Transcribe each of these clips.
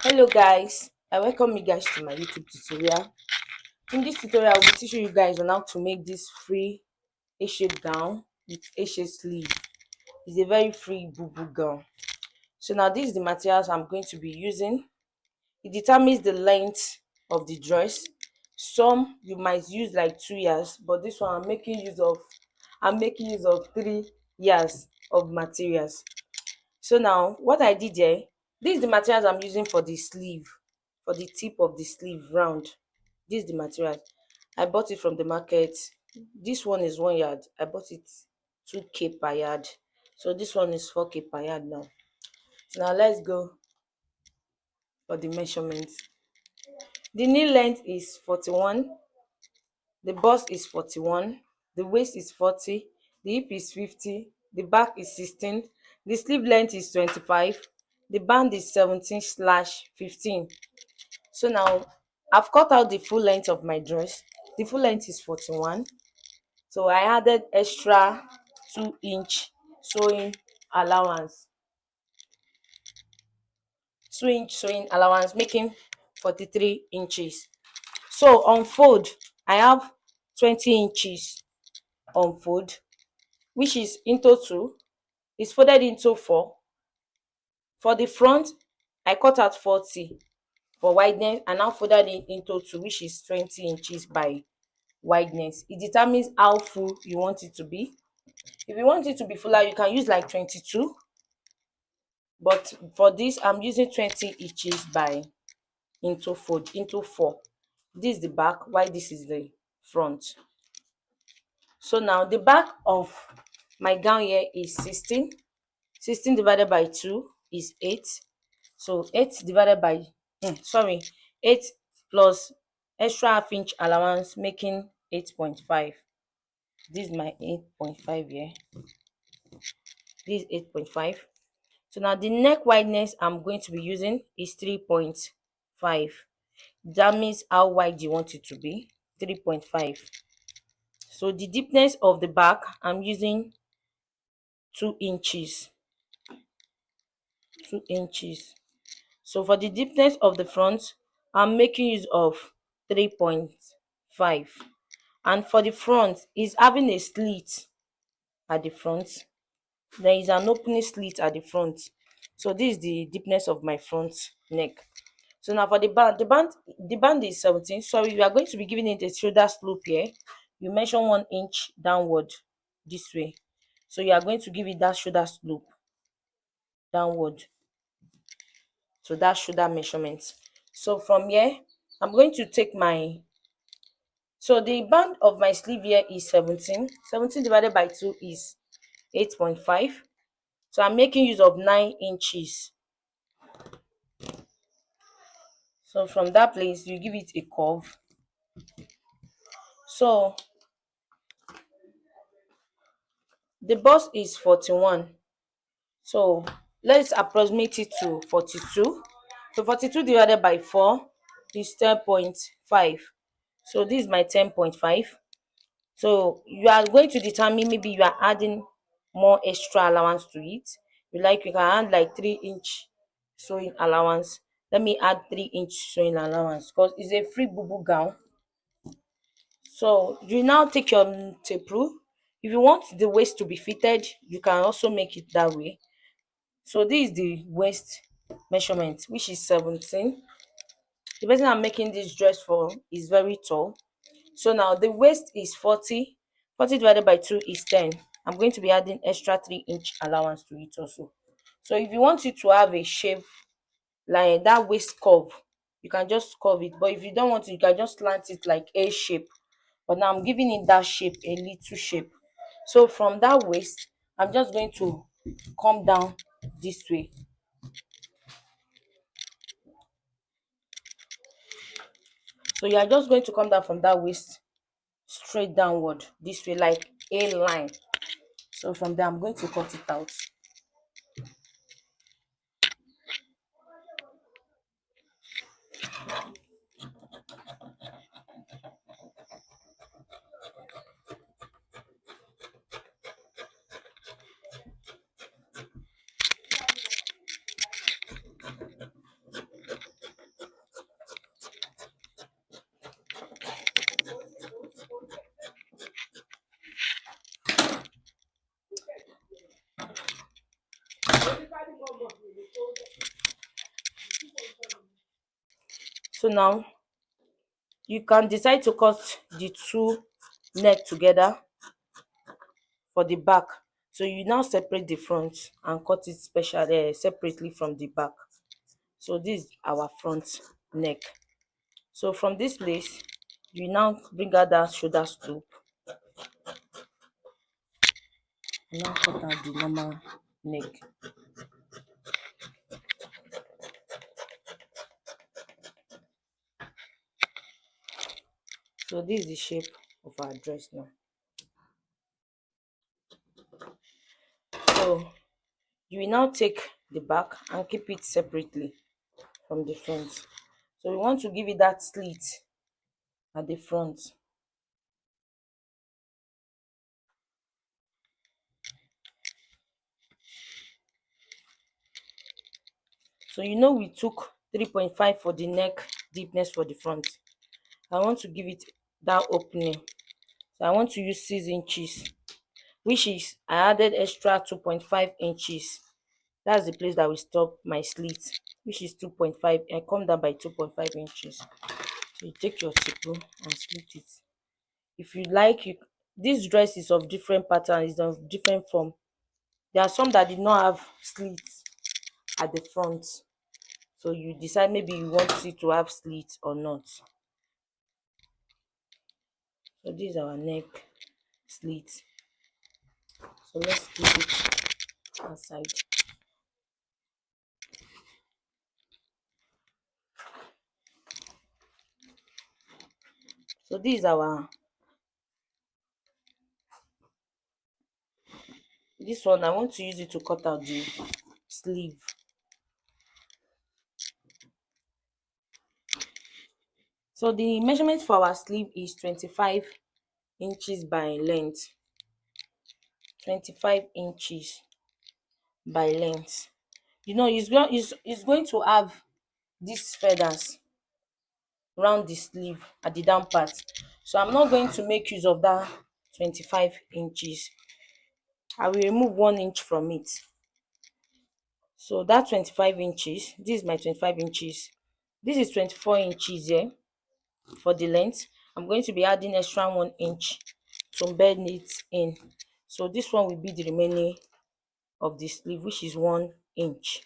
Hello guys, I welcome you guys to my YouTube tutorial. In this tutorial, I will be teaching you guys on how to make this free A-shape gown with A-shape sleeve. It's a very free boo-boo gown. So now this is the materials I'm going to be using. It determines the length of the dress. Some you might use like 2 years, but this one I'm making use of 3 years of materials. So now what I did here, this is the materials I'm using for the sleeve, for the tip of the sleeve round. This is the material. I bought it from the market. This one is 1 yard. I bought it 2k per yard. So this one is 4k per yard now. So now let's go for the measurements. The knee length is 41, the bust is 41, the waist is 40, the hip is 50, the back is 16, the sleeve length is 25, the band is 17/15. So now I've cut out the full length of my dress. The full length is 41. So I added extra 2-inch sewing allowance. 2-inch sewing allowance, making 43 inches. So on fold, I have 20 inches on fold, which is into 2. It's folded into 4. For the front, I cut out 40 for wideness and now folded it into 2, which is 20 inches by wideness. It determines how full you want it to be. If you want it to be fuller, you can use like 22, but for this I'm using 20 inches by into 4. This is the back, while this is the front. So now the back of my gown here is 16. 16 divided by 2 is 8. So 8 divided by 8 plus extra half-inch allowance, making 8.5. This is my 8.5 here. This is 8.5. So now the neck wideness I'm going to be using is 3.5. That means how wide you want it to be. 3.5. So the deepness of the back, I'm using 2 inches. 2 inches. So for the deepness of the front, I'm making use of 3.5. And for the front, is having a slit at the front. There is an opening slit at the front. So this is the deepness of my front neck. So now for the band is 17. So you are going to be giving it a shoulder slope here. You measure 1 inch downward this way. So you are going to give it that shoulder slope downward. So that shoulder measurement. So from here, I'm going to take so the band of my sleeve here is 17. 17 divided by 2 is 8.5. So I'm making use of 9 inches. So from that place, you give it a curve. So the bust is 41. So let's approximate it to 42. So 42 divided by 4 is 10.5. So this is my 10.5. So you are going to determine, maybe you are adding more extra allowance to it. You can add like 3-inch sewing allowance. Let me add 3-inch sewing allowance because it's a free boo-boo gown. So you now take your tape rule. If you want the waist to be fitted, you can also make it that way. So this is the waist measurement, which is 17. The person I'm making this dress for is very tall. So now the waist is 40. 40 divided by 2 is 10. I'm going to be adding extra 3-inch allowance to it also. So if you want it to have a shape like that waist curve, you can just curve it. But if you don't want it, you can just slant it like A shape. But now I'm giving it that shape, a little shape. So from that waist, I'm just going to come down this way. So you are just going to come down from that waist straight downward this way, like a line. So from there, I'm going to cut it out. So now you can decide to cut the two neck together for the back. So you now separate the front and cut it separately from the back. So this is our front neck. So from this place, you now bring out that shoulder slope and now cut out the normal neck. So this is the shape of our dress now. So you will now take the back and keep it separately from the front. So we want to give it that slit at the front. So you know we took 3.5 for the neck deepness for the front. I want to give it that opening. So I want to use 6 inches, which is I added extra 2.5 inches. That's the place that will stop my slit, which is 2.5. I come down by 2.5 inches. So you take your sickle and split it. If you like, this dress is of different pattern, is of different form. There are some that did not have slits at the front. So you decide maybe you want it to have slits or not. So this is our neck slit. So let's keep it outside. So this one I want to use it to cut out the sleeve. So the measurement for our sleeve is 25 inches by length. 25 inches by length. You know, it's going to have these feathers round the sleeve at the down part. So I'm not going to make use of that 25 inches. I will remove 1 inch from it. So that 25 inches, this is my 25 inches. This is 24 inches here for the length. I'm going to be adding extra 1 inch to bend it in. So this one will be the remaining of the sleeve, which is 1 inch.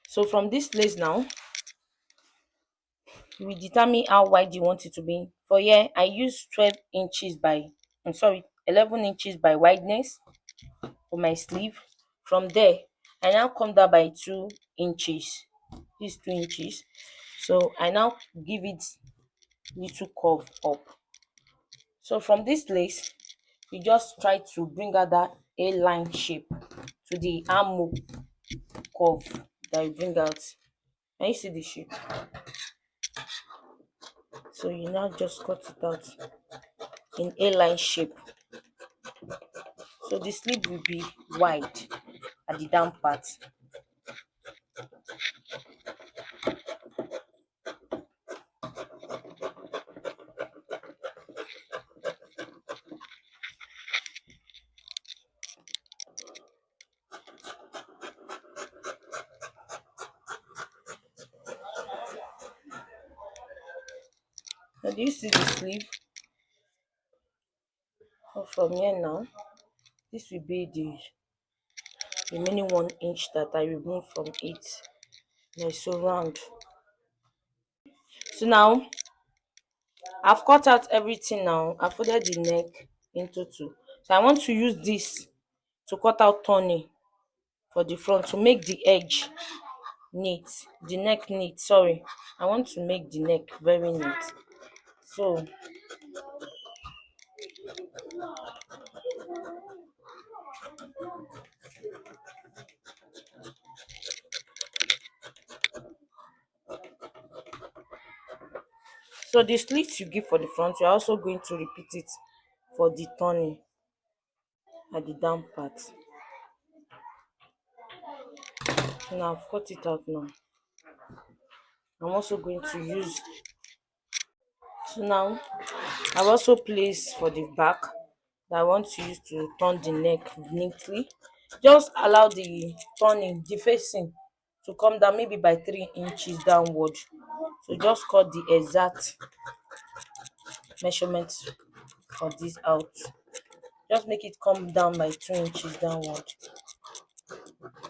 So from this place now, you will determine how wide you want it to be. For here, I use 12 inches by, 11 inches by wideness for my sleeve. From there, I now come down by 2 inches. This 2 inches. So I now give it little curve up. So from this place, you just try to bring out that A-line shape to the armhole curve that you bring out. Can you see the shape? So you now just cut it out in A-line shape. So the sleeve will be wide at the down part. Now do you see the sleeve? So from here now, this will be the remaining 1 inch that I remove from it. Now it's so round. So now I've cut out everything now. I folded the neck into two. So I want to use this to cut out turning for the front to make the edge neat, the neck neat. Sorry, I want to make the neck very neat. So the slits you give for the front, you're also going to repeat it for the turning at the down part. So now I've cut it out now. I'm also going to use, so now I've also placed for the back that I want to use to turn the neck neatly. Just allow the turning, the facing to come down maybe by 3 inches downward. So just cut the exact measurement for this out. Just make it come down by 2 inches downward.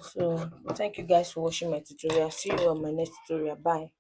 So thank you guys for watching my tutorial. See you on my next tutorial. Bye.